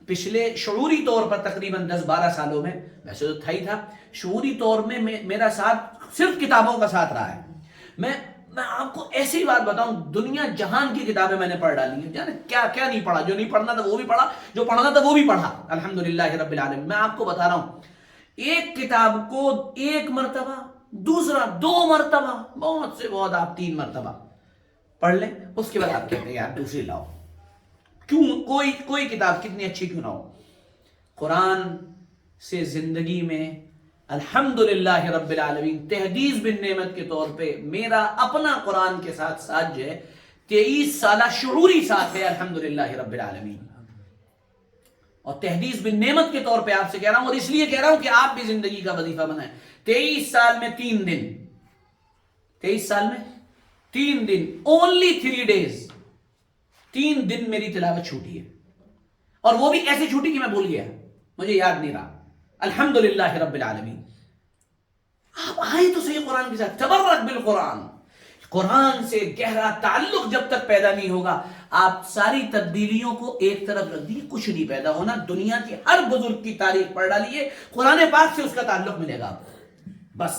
پچھلے شعوری طور پر تقریباً 10-12 سالوں میں، ویسے تو تھا ہی تھا، شعوری طور میں میرا ساتھ صرف کتابوں کا ساتھ رہا ہے. میں آپ کو ایسی بات بتاؤں، دنیا جہان کی کتابیں میں نے پڑھ ڈالی ہیں. جانے کیا کیا نہیں پڑھا، جو نہیں پڑھنا تھا وہ بھی پڑھا، جو پڑھنا تھا وہ بھی پڑھا، الحمدللہ رب العالمین. میں آپ کو بتا رہا ہوں، ایک کتاب کو 1 مرتبہ، دوسرا 2 مرتبہ، بہت سے بہت آپ 3 مرتبہ پڑھ لیں، اس کے بعد آپ کہتے ہیں یار دوسری لاؤ. کیوں؟ کوئی کتاب کتنی اچھی کیوں نہ ہو، قرآن سے زندگی میں الحمدللہ رب العالمین تحدیث بن نعمت کے طور پہ میرا اپنا قرآن کے ساتھ جو ہے 23 سالہ شعوری ساتھ ہے الحمدللہ رب العالمین. اور تحدیث بن نعمت کے طور پہ آپ سے کہہ رہا ہوں، اور اس لیے کہہ رہا ہوں کہ آپ بھی زندگی کا وظیفہ بنائیں. 23 سال میں 3 دن، 23 سال میں 3 دن، only 3 days، 3 دن میری تلاوت چھوٹی ہے، اور وہ بھی ایسے چھوٹی کہ میں بھول گیا، مجھے یاد نہیں رہا. الحمدللہ رب العالمین. آپ آئیں تو صحیح قرآن کے ساتھ، تبرک بالقرآن. قرآن سے گہرا تعلق جب تک پیدا نہیں ہوگا آپ ساری تبدیلیوں کو ایک طرف رکھ دیے، کچھ نہیں پیدا ہونا. دنیا کی ہر بزرگ کی تاریخ پڑھ ڈالیے، قرآن پاک سے اس کا تعلق ملے گا آپ کو. بس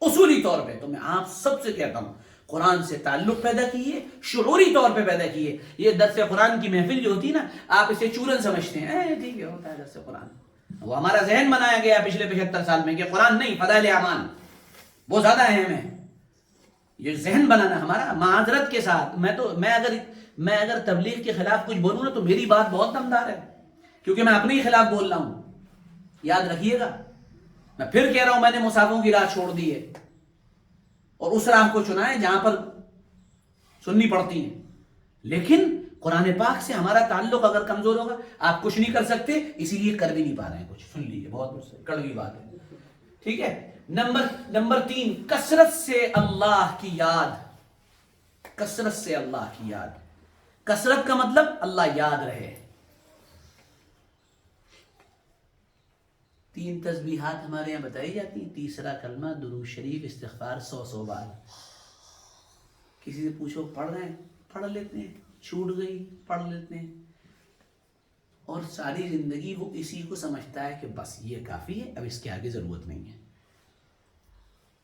اصولی طور پہ تو میں آپ سب سے کہتا ہوں، قرآن سے تعلق پیدا کیے، شعوری طور پہ پیدا کیے. یہ درس قرآن کی محفل جو ہوتی ہے نا، آپ اسے چورن سمجھتے ہیں، ٹھیک ہے ہوتا ہے درس قرآن. وہ ہمارا ذہن بنایا گیا پچھلے 75 سال میں کہ قرآن نہیں، فضائل اعمال وہ زیادہ اہم ہے. یہ ذہن بنانا ہمارا. معذرت کے ساتھ میں اگر تبلیغ کے خلاف کچھ بولوں نا تو میری بات بہت دمدار ہے، کیونکہ میں اپنے ہی خلاف بول رہا ہوں. یاد رکھیے گا، میں پھر کہہ رہا ہوں، میں نے مسافروں کی راہ چھوڑ دی ہے اور اس راہ کو چنا ہے جہاں پر سننی پڑتی ہیں. لیکن قرآن پاک سے ہمارا تعلق اگر کمزور ہوگا، آپ کچھ نہیں کر سکتے، اسی لیے کر بھی نہیں پا رہے ہیں کچھ. سن لیجیے، بہت کڑوی بات ہے. ٹھیک ہے. نمبر 3، کثرت سے اللہ کی یاد. کثرت سے اللہ کی یاد. کثرت کا مطلب اللہ یاد رہے. 3 تسبیحات ہمارے یہاں بتائی جاتی ہیں. تیسرا کلمہ، درود شریف، استغفار 100 بار. کسی سے پوچھو پڑھ رہے ہیں، پڑھ لیتے ہیں. چھوٹ گئی، پڑھ لیتے ہیں. اور ساری زندگی وہ اسی کو سمجھتا ہے کہ بس یہ کافی ہے، اب اس کے آگے ضرورت نہیں ہے.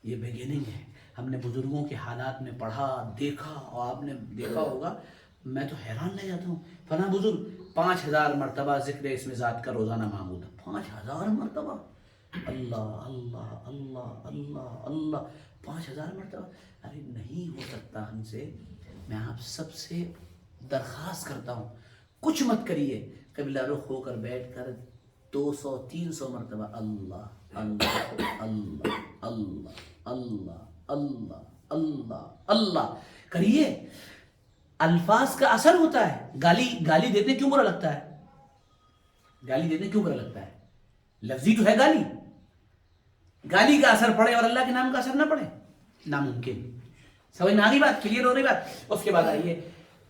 یہ بگننگ ہے. ہم نے بزرگوں کے حالات میں پڑھا، دیکھا، اور آپ نے دیکھا ہوگا، میں تو حیران رہ جاتا ہوں. فلاں بزرگ 5000 مرتبہ ذکر اسم ذات کا روزانہ معمول ہے. 5000 مرتبہ. اللہ اللہ اللہ اللہ اللہ. 5000 مرتبہ. ارے نہیں ہو سکتا ہم سے. میں آپ سب سے درخواست کرتا ہوں، کچھ مت کریے، قبلہ رخ ہو کر بیٹھ کر 200-300 مرتبہ اللہ اللہ اللہ اللہ اللہ اللہ اللہ اللہ کریے. الفاظ کا اثر ہوتا ہے. گالی دیتے کیوں برا لگتا ہے؟ گالی دیتے کیوں برا لگتا ہے؟ لفظی تو ہے گالی. گالی کا اثر پڑے اور اللہ کے نام کا اثر نہ پڑے، ناممکن. سمجھ میں آ گئی بات؟ کلیئر ہو رہی بات؟ اس کے بعد آئیے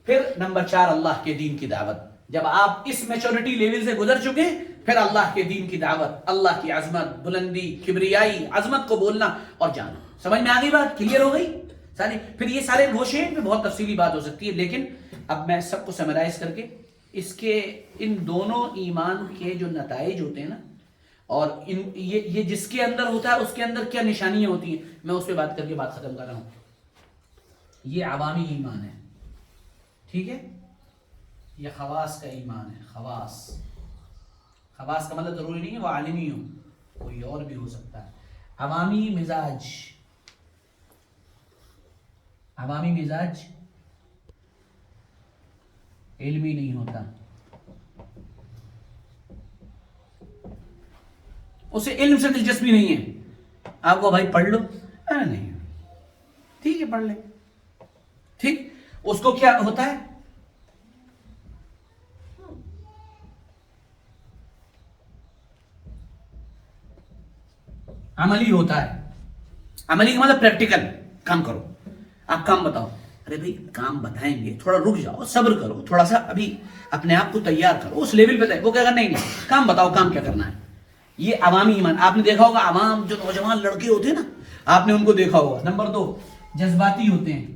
پھر نمبر 4، اللہ کے دین کی دعوت. جب آپ اس میچورٹی لیول سے گزر چکے، پھر اللہ کے دین کی دعوت، اللہ کی عظمت، بلندی، کبریائی، عظمت کو بولنا اور جانا. سمجھ میں آ گئی بات؟ کلیئر ہو گئی ساری؟ پھر یہ سارے گوشے پہ بہت تفصیلی بات ہو سکتی ہے، لیکن اب میں سب کو سمرائز کر کے اس کے ان دونوں ایمان کے جو نتائج ہوتے ہیں نا، اور یہ جس کے اندر ہوتا ہے اس کے اندر کیا نشانیاں ہوتی ہیں، میں اس پہ بات کر کے بات ختم کر رہا ہوں. یہ عوامی ایمان ہے، ٹھیک ہے. یہ خواص کا ایمان ہے. خواص کا مطلب ضروری نہیں ہے وہ عالمی ہو، کوئی اور بھی ہو سکتا ہے. عوامی مزاج علمی نہیں ہوتا. اسے علم سے دلچسپی نہیں ہے. آپ کو بھائی پڑھ لو، نہیں ٹھیک ہے پڑھ لیں، ٹھیک. اس کو کیا ہوتا ہے؟ عملی ہوتا ہے. عملی کا مطلب پریکٹیکل کام کرو. آپ کام بتاؤ. ارے بھائی کام بتائیں گے، تھوڑا رک جاؤ، صبر کرو، تھوڑا سا ابھی اپنے آپ کو تیار کرو. اس لیول پہ وہ کیا کرنا، نہیں کام بتاؤ، کام کیا کرنا ہے. یہ عوامی ایمان. آپ نے دیکھا ہوگا عوام جو نوجوان لڑکے ہوتے ہیں نا، آپ نے ان کو دیکھا ہوگا. نمبر 2، جذباتی ہوتے ہیں.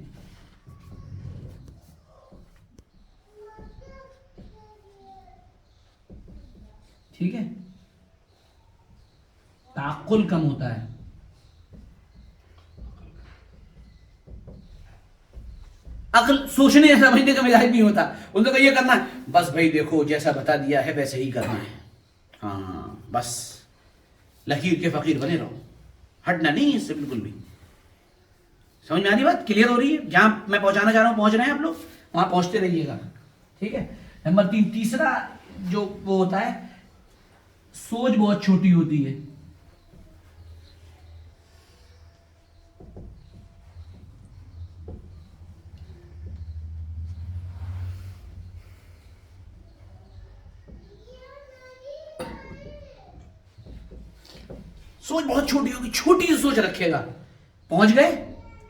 ٹھیک ہے. تعقل کم ہوتا ہے. عقل سوچنے سمجھنے کا مزاج نہیں ہوتا. ان کو یہ کرنا ہے بس بھائی دیکھو جیسا بتا دیا ہے ویسے ہی کرنا ہے. ہاں بس لکیر کے فقیر بنے رہو، ہٹنا نہیں اس سے بالکل بھی. سمجھ میں آ رہی بات؟ کلیئر ہو رہی ہے؟ جہاں میں پہنچانا چاہ رہا ہوں پہنچ رہے ہیں آپ لوگ، وہاں پہنچتے رہیے گا. ٹھیک ہے. نمبر 3، تیسرا جو وہ ہوتا ہے، سوچ بہت چھوٹی ہوتی ہے. سوچ بہت چھوٹی ہوگی، چھوٹی سی سوچ رکھے گا. پہنچ گئے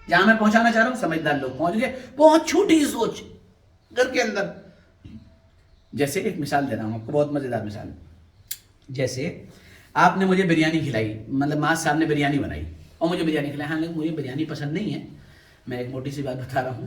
جہاں میں پہنچانا چاہ رہا ہوں، سمجھدار لوگ پہنچ گئے. بہت چھوٹی سی سوچ گھر کے اندر. جیسے ایک مثال دے رہا ہوں آپ کو، بہت مزیدار مثال. جیسے آپ نے مجھے بریانی کھلائی، مطلب ماں صاحب نے بریانی بنائی اور مجھے بریانی کھلائی. ہاں لیکن مجھے بریانی پسند نہیں ہے. میں ایک موٹی سی بات بتا رہا ہوں،